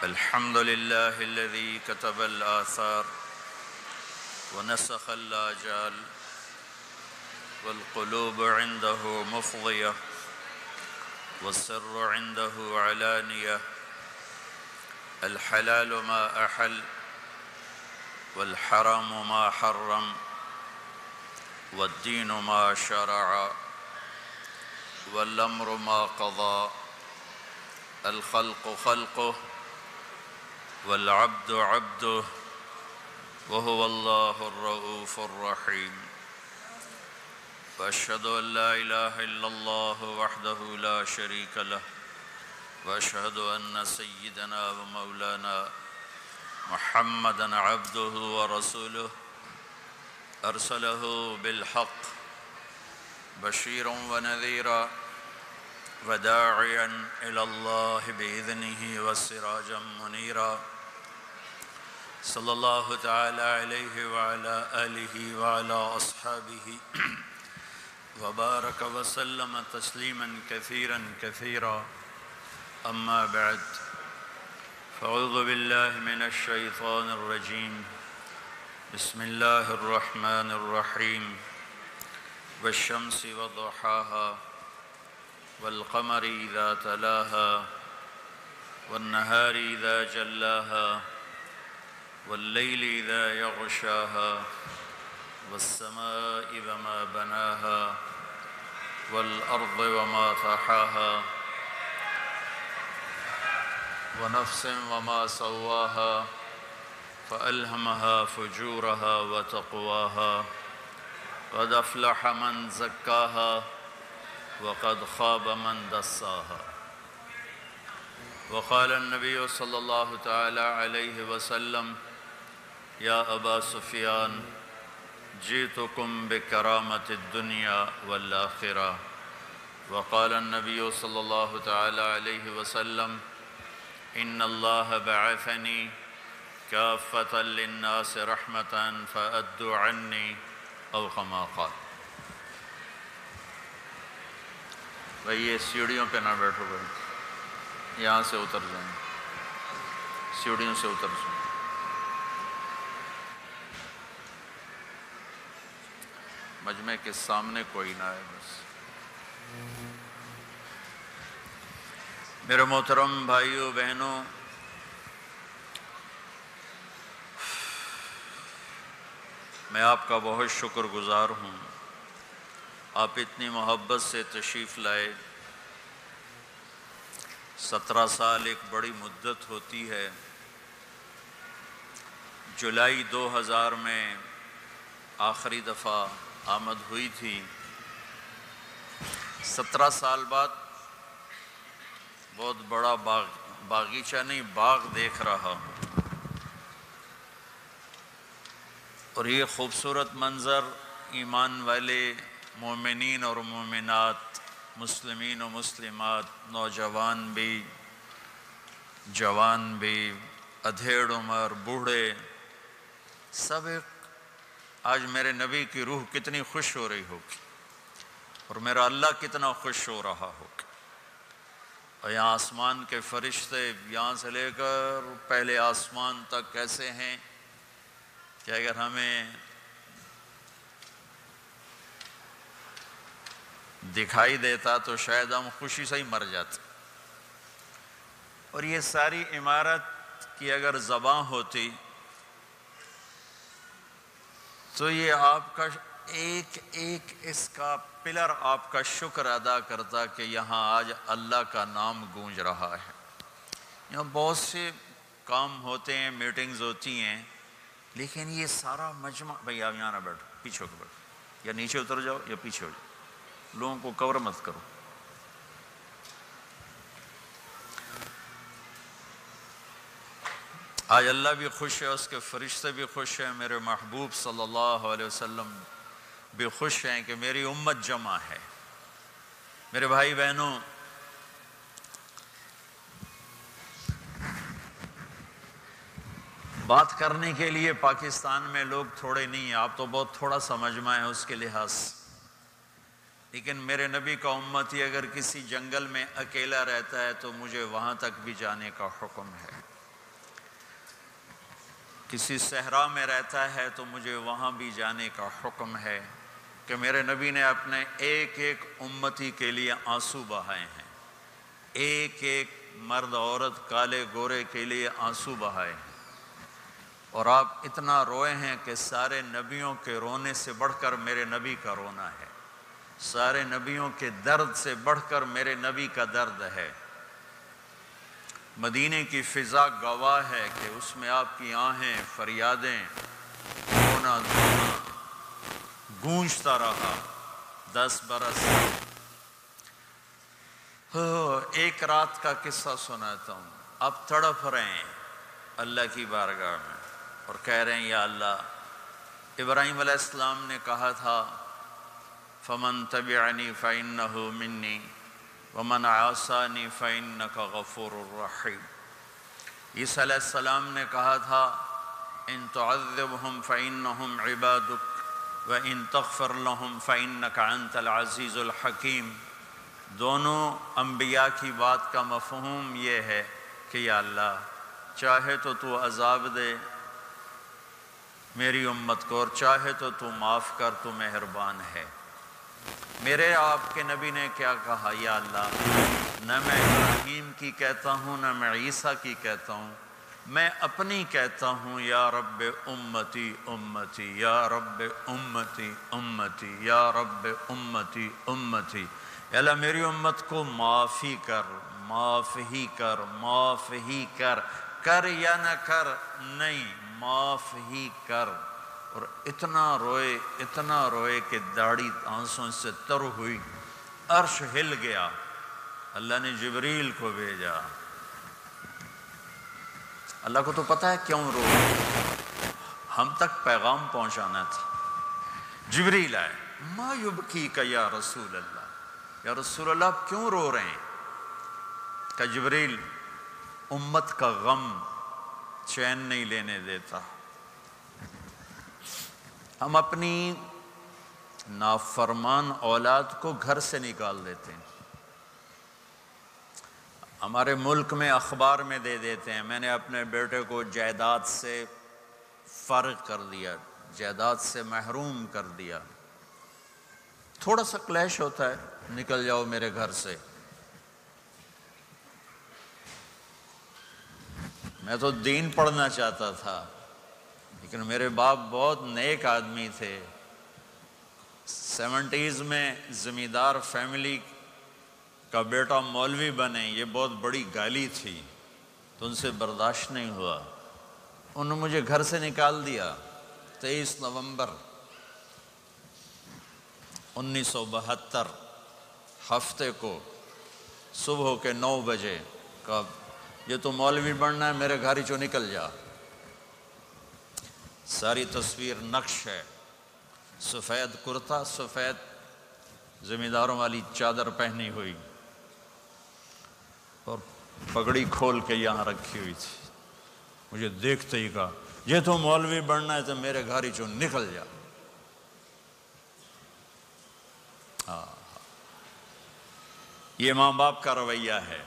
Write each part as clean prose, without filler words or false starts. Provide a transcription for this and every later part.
الحمد لله الذي كتب الآثار ونسخ الآجال والقلوب عنده مفضية والسر عنده علانية. الحلال ما أحل والحرام ما حرم والدين ما شرع والأمر ما قضى. الخلق خلقه والعبد عبده وهو الله الرؤوف الرحيم. وأشهد أن لا إله إلا الله وحده لا شريك له وأشهد أن سيدنا ومولانا محمدًا عبده ورسوله أرسله بالحق بشيرا ونذيرا وداعيا إلى الله بإذنه وسراجا منيرا. صلى الله تعالى عليه وعلى آله وعلى أصحابه وبارك وسلم تسليما كثيرا كثيرا. أما بعد، فأعوذ بالله من الشيطان الرجيم. بسم الله الرحمن الرحيم. والشمس وضحاها والقمر إذا تلاها والنهار إذا جلاها والليل إذا يغشاها والسماء وما بناها والأرض وما طحاها ونفس وما سواها فألهمها فجورها وتقواها. قد أفلح من زكاها وقد خاب من دساها. وقال النبي صلى الله تعالى عليه وسلم: يا أبا سفيان جئتكم بكرامة الدنيا والآخرة. وقال النبي صلى الله تعالى عليه وسلم: إن الله بعثني كافة للناس رحمة فأدوا عني أو كما قال. بھائی یہ سیڑھیوں پہ نہ بیٹھو بھائی، یہاں سے اتر جائیں، سیڑھیوں سے اتر جائیں. مجمع کے سامنے کوئی نہ ہے بس. میرے محترم بھائیوں بہنوں، میں آپ کا بہت شکر گزار ہوں. آپ اتنی محبت سے تشریف لائے. 17 سال ایک بڑی مدت ہوتی ہے. جولائی 2000 میں آخری دفعہ آمد ہوئی تھی. 17 سال بعد بہت بڑا باغیچہ نہیں، باغ دیکھ رہا ہوں. اور یہ خوبصورت منظر ایمان والے مومنین اور مومنات، مسلمین و مسلمات، نوجوان بھی، جوان بھی، ادھیڑ عمر، بوڑھے، سب ایک. آج میرے نبی کی روح کتنی خوش ہو رہی ہوگی اور میرا اللہ کتنا خوش ہو رہا ہوگا. اور یہاں آسمان کے فرشتے یہاں سے لے کر پہلے آسمان تک کیسے ہیں کہ اگر ہمیں دکھائی دیتا تو شاید ہم خوشی سے ہی مر جاتے. اور یہ ساری عمارت کی اگر زبان ہوتی تو یہ آپ کا ایک ایک اس کا پلر آپ کا شکر ادا کرتا کہ یہاں آج اللہ کا نام گونج رہا ہے. یہاں بہت سے کام ہوتے ہیں، میٹنگز ہوتی ہیں، لیکن یہ سارا مجمع. بھئی آپ یہاں نہ بیٹھو، پیچھے ہو کے بیٹھو، یا نیچے اتر جاؤ یا پیچھے ہو جاؤ، لوگوں کو کور مت کرو. آج اللہ بھی خوش ہے، اس کے فرشتے بھی خوش ہیں، میرے محبوب صلی اللہ علیہ وسلم بھی خوش ہیں کہ میری امت جمع ہے. میرے بھائی بہنوں، بات کرنے کے لیے پاکستان میں لوگ تھوڑے نہیں ہیں. آپ تو بہت تھوڑا سا مجمع ہے اس کے لحاظ سے، لیکن میرے نبی کا امت ہی اگر کسی جنگل میں اکیلا رہتا ہے تو مجھے وہاں تک بھی جانے کا حکم ہے. کسی صحرا میں رہتا ہے تو مجھے وہاں بھی جانے کا حکم ہے کہ میرے نبی نے اپنے ایک ایک امتی کے لیے آنسو بہائے ہیں، ایک ایک مرد عورت کالے گورے کے لیے آنسو بہائے ہیں، اور آپ اتنا روئے ہیں کہ سارے نبیوں کے رونے سے بڑھ کر میرے نبی کا رونا ہے، سارے نبیوں کے درد سے بڑھ کر میرے نبی کا درد ہے۔ مدینے کی فضا گواہ ہے کہ اس میں آپ کی آہیں، فریادیں، رونا دھونا گونجتا رہا 10 برس۔ ایک رات کا قصہ سناتا ہوں۔ آپ تڑپ رہے ہیں اللہ کی بارگاہ میں اور کہہ رہے ہیں یا اللہ، ابراہیم علیہ السلام نے کہا تھا فَمَن تَبِعَنِي فَإِنَّهُ مِنِّي وَمَنْ عَصَانِي فَإِنَّكَ غَفُورٌ رَحِيمٌ۔ عیسیٰ علیہ السلام نے کہا تھا إِن تُعَذِّبْهُمْ فَإِنَّهُمْ عِبَادُكَ وَإِن تَغْفِرْ لَهُمْ فَإِنَّكَ أَنْتَ الْعَزِيزُ الْحَكِيمُ۔ دونوں انبیاء کی بات کا مفہوم یہ ہے کہ یا اللہ، چاہے تو تو عذاب دے میری امت کو، اور چاہے تو تو معاف کر، تو مہربان ہے۔ میرے آپ کے نبی نے کیا کہا؟ یا اللہ، نہ میں ابراہیم کی کہتا ہوں، نہ میں عیسیٰ کی کہتا ہوں، میں اپنی کہتا ہوں یا رب امتی امتی، یا رب امتی امتی، یا رب امتی امتی۔ یا اللہ میری امت کو معاف ہی کر، معاف ہی کر، معاف ہی کر، کر یا نہ کر، نہیں معاف ہی کر۔ اور اتنا روئے کہ داڑھی آنسوں سے تر ہوئی، عرش ہل گیا۔ اللہ نے جبریل کو بھیجا۔ اللہ کو تو پتہ ہے کیوں رو رہے، ہم تک پیغام پہنچانا تھا۔ جبریل آئے، ما یبکیک یا رسول اللہ، یا رسول اللہ آپ کیوں رو رہے ہیں؟ کہ جبریل، امت کا غم چین نہیں لینے دیتا، ہم اپنی نافرمان اولاد کو گھر سے نکال دیتے ہیں، ہمارے ملک میں اخبار میں دے دیتے ہیں میں نے اپنے بیٹے کو جائیداد سے فارغ کر دیا، جائیداد سے محروم کر دیا، تھوڑا سا کلیش ہوتا ہے، نکل جاؤ میرے گھر سے۔ میں تو دین پڑھنا چاہتا تھا، لیکن میرے باپ بہت نیک آدمی تھے، 70s میں زمیندار فیملی کا بیٹا مولوی بنے، یہ بہت بڑی گالی تھی، تو ان سے برداشت نہیں ہوا، انہوں نے مجھے گھر سے نکال دیا۔ 23 نومبر 1972 ہفتے کو صبح کے 9 بجے کہا یہ تو مولوی بننا ہے، میرے گھر چوں نکل جا۔ ساری تصویر نقش ہے، سفید کرتا، سفید زمینداروں والی چادر پہنی ہوئی اور پگڑی کھول کے یہاں رکھی ہوئی تھی۔ مجھے دیکھتے ہی کہا یہ تو مولوی بننا ہے تو میرے گھر چوں نکل جا۔ یہ ماں باپ کا رویہ ہے۔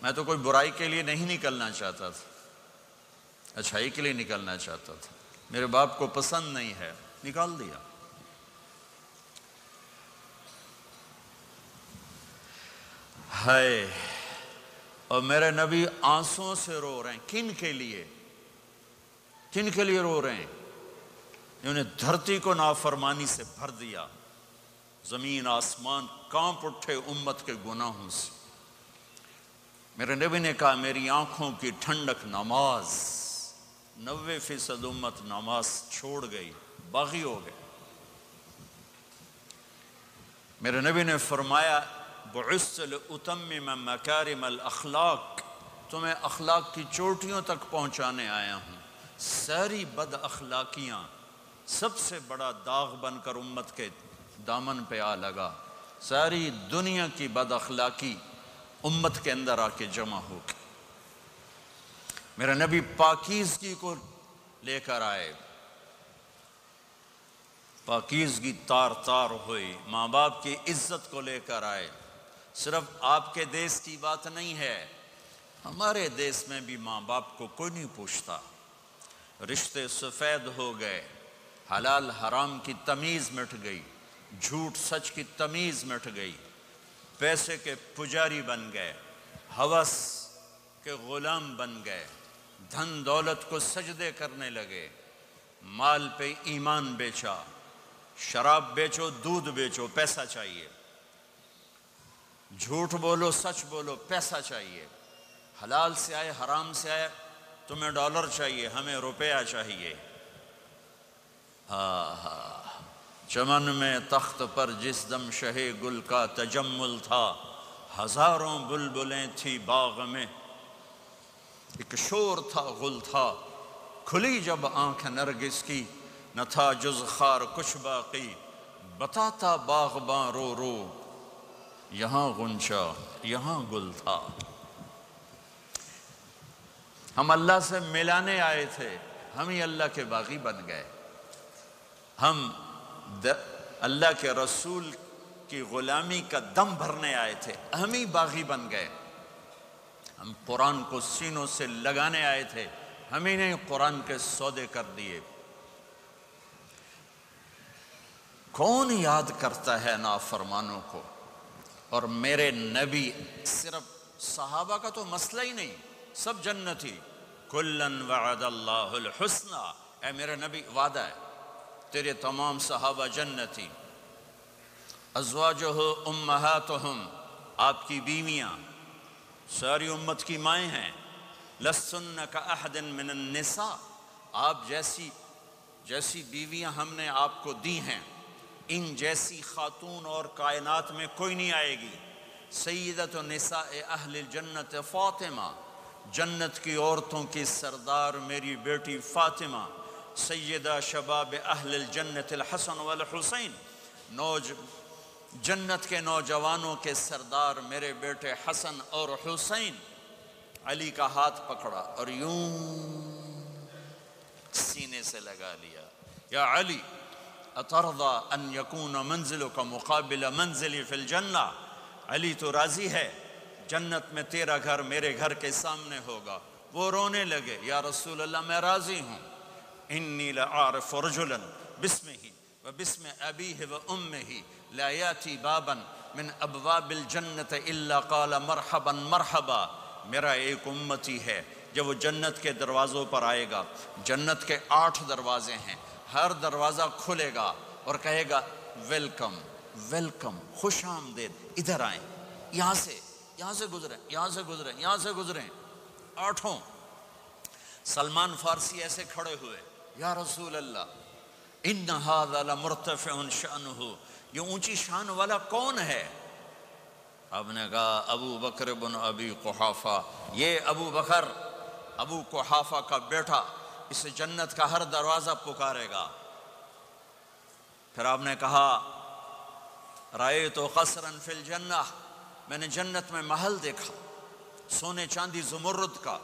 میں تو کوئی برائی کے لیے نہیں نکلنا چاہتا تھا، اچھائی کے لیے نکلنا چاہتا تھا، میرے باپ کو پسند نہیں ہے، نکال دیا۔ ہائے، اور میرے نبی آنسوں سے رو رہے ہیں، کن کے لیے؟ کن کے لیے رو رہے ہیں؟ انہوں نے دھرتی کو نافرمانی سے بھر دیا، زمین آسمان کانپ اٹھے امت کے گناہوں سے۔ میرے نبی نے کہا میری آنکھوں کی ٹھنڈک نماز، 90% امت نماز چھوڑ گئی، باغی ہو گئے۔ میرے نبی نے فرمایا بعثت لأتمم مکارم الاخلاق، تمہیں اخلاق کی چوٹیوں تک پہنچانے آیا ہوں۔ ساری بد اخلاقیاں سب سے بڑا داغ بن کر امت کے دامن پہ آ لگا، ساری دنیا کی بد اخلاقی امت کے اندر آ کے جمع ہو گئی۔ میرے نبی پاکیزگی کو لے کر آئے، پاکیزگی تار تار ہوئی، ماں باپ کی عزت کو لے کر آئے۔ صرف آپ کے دیس کی بات نہیں ہے، ہمارے دیس میں بھی ماں باپ کو کوئی نہیں پوچھتا۔ رشتے سفید ہو گئے، حلال حرام کی تمیز مٹ گئی، جھوٹ سچ کی تمیز مٹ گئی، پیسے کے پجاری بن گئے، ہوس کے غلام بن گئے، دھن دولت کو سجدے کرنے لگے، مال پہ ایمان بیچا، شراب بیچو، دودھ بیچو، پیسہ چاہیے، جھوٹ بولو، سچ بولو، پیسہ چاہیے، حلال سے آئے حرام سے آئے، تمہیں ڈالر چاہیے، ہمیں روپیہ چاہیے۔ چمن میں تخت پر جس دم شہ گل کا تجمل تھا، ہزاروں بلبلیں تھی باغ میں، ایک شور تھا، غل تھا، کھلی جب آنکھ نرگس کی، نہ تھا جز خار کچھ باقی، بتاتا باغباں رو رو، یہاں غنچہ یہاں گل تھا۔ ہم اللہ سے ملانے آئے تھے، ہم ہی اللہ کے باغی بن گئے، ہم اللہ کے رسول کی غلامی کا دم بھرنے آئے تھے، ہم ہی باغی بن گئے، ہم قرآن کو سینوں سے لگانے آئے تھے، ہم ہی نے قرآن کے سودے کر دیے۔ کون یاد کرتا ہے نافرمانوں کو؟ اور میرے نبی، صرف صحابہ کا تو مسئلہ ہی نہیں، سب جنتی، کلن وعد اللہ الحسنى، اے میرے نبی وعدہ ہے تیرے تمام صحابہ جنتی، ازواجہ امہاتہم، آپ کی بیویاں ساری امت کی مائیں ہیں، لستن کاحد من النساء، آپ جیسی بیویاں ہم نے آپ کو دی ہیں، ان جیسی خاتون اور کائنات میں کوئی نہیں آئے گی۔ سیدۃ نساء اہل الجنت فاطمہ، جنت کی عورتوں کی سردار میری بیٹی فاطمہ، سیدہ شباب اہل الجنت الحسن والحسین، جنت کے نوجوانوں کے سردار میرے بیٹے حسن اور حسین۔ علی کا ہاتھ پکڑا اور یوں سینے سے لگا لیا، یا علی اترضى ان یکون منزلک مقابل منزلی فی الجنہ، علی تو راضی ہے جنت میں تیرا گھر میرے گھر کے سامنے ہوگا؟ وہ رونے لگے، یا رسول اللہ میں راضی ہوں، انی لأعرف رجلا باسمہ وباسم ابیہ وامہ لا یاتی بابا من ابواب الجنت الا قال مرحبا مرحبا، میرا ایک امتی ہے جب وہ جنت کے دروازوں پر آئے گا، جنت کے 8 دروازے ہیں، ہر دروازہ کھلے گا اور کہے گا ویلکم ویلکم، خوش آمدید، ادھر آئیں، یہاں سے گزریں، یہاں سے گزریں، یہاں سے گزریں، 8۔ سلمان فارسی ایسے کھڑے ہوئے، یا رسول اللہ ان ھذا لمرتفع شأنہ، یہ اونچی شان والا کون ہے؟ آپ نے کہا ابو بکر بن ابی قحافہ، یہ ابو بکر ابو قحافہ کا بیٹا، اسے جنت کا ہر دروازہ پکارے گا۔ پھر آپ نے کہا رأیت قصرا فی الجنہ، میں نے جنت میں محل دیکھا، سونے چاندی زمرد کا۔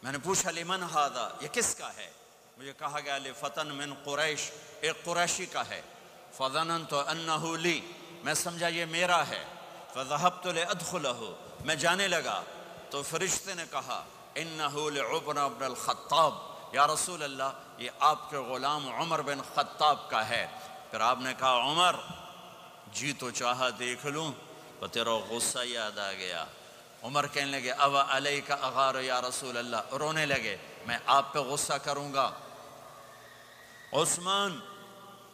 میں نے پوچھا لمن ھذا، یہ کس کا ہے؟ مجھے کہا گیا لفتن من قریش، ایک قریشی کا ہے۔ فظننت انہ لی، میں سمجھا یہ میرا ہے۔ فذهبت لأدخلہ، میں جانے لگا تو فرشتے نے کہا انہ لعمر بن الخطاب، یا رسول اللہ یہ آپ کے غلام عمر بن خطاب کا ہے۔ پھر آپ نے کہا عمر جی تو چاہا دیکھ لوں، تو تیرا غصہ یاد آ گیا۔ عمر کہنے لگے اوا علیک اغار یا رسول اللہ، رونے لگے میں آپ پہ غصہ کروں گا۔ عثمان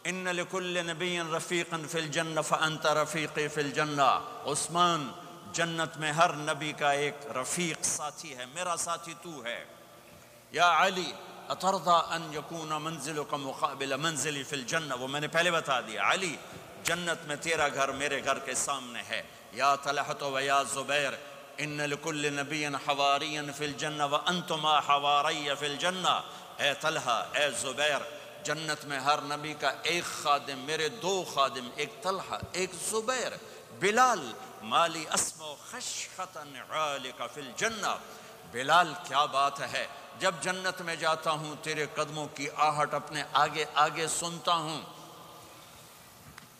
ان لکل نبی رفیقا فی الجنہ فانت رفیقی فی الجنہ، عثمان جنت میں ہر نبی کا ایک رفیق ساتھی ہے، میرا ساتھی تو ہے۔ یا علی اترضى ان یکون منزلک مقابل منزلی فی الجنہ، وہ میں نے پہلے بتا دیا، علی جنت میں تیرا گھر میرے گھر کے سامنے ہے۔ یا طلحۃ و یا زبیر ان لکل نبی حواری فی الجنہ وانتما حواری فی الجنہ، اے طلحہ اے زبیر جنت میں ہر نبی کا ایک خادم، میرے 2 خادم، ایک طلحہ ایک زبیر۔ بلال مالی اسمع خشخطا عالک فی الجنہ، بلال کیا بات ہے، جب جنت میں جاتا ہوں تیرے قدموں کی آہٹ اپنے آگے آگے سنتا ہوں۔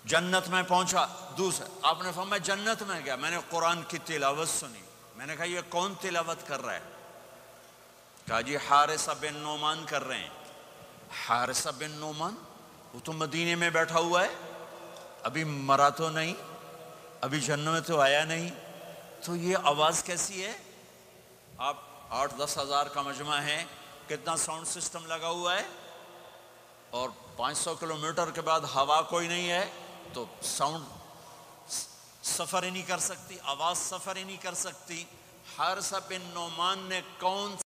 جنت میں پہنچا، دوسرا آپ نے فرمایا جنت میں گیا، میں نے قرآن کی تلاوت سنی، میں نے کہا یہ کون تلاوت کر رہا ہے؟ کہا جی حارثہ بن نعمان کر رہے ہیں۔ حارثہ بن نعمان وہ تو مدینے میں بیٹھا ہوا ہے، ابھی مرا تو نہیں، ابھی جنت میں تو آیا نہیں، تو یہ آواز کیسی ہے؟ آپ 8-10 ہزار کا مجمع ہے، کتنا ساؤنڈ سسٹم لگا ہوا ہے، اور 500 کلومیٹر کے بعد ہوا کوئی نہیں ہے، تو ساؤنڈ سفر ہی نہیں کر سکتی، آواز سفر ہی نہیں کر سکتی۔ حارثہ بن نعمان نے کون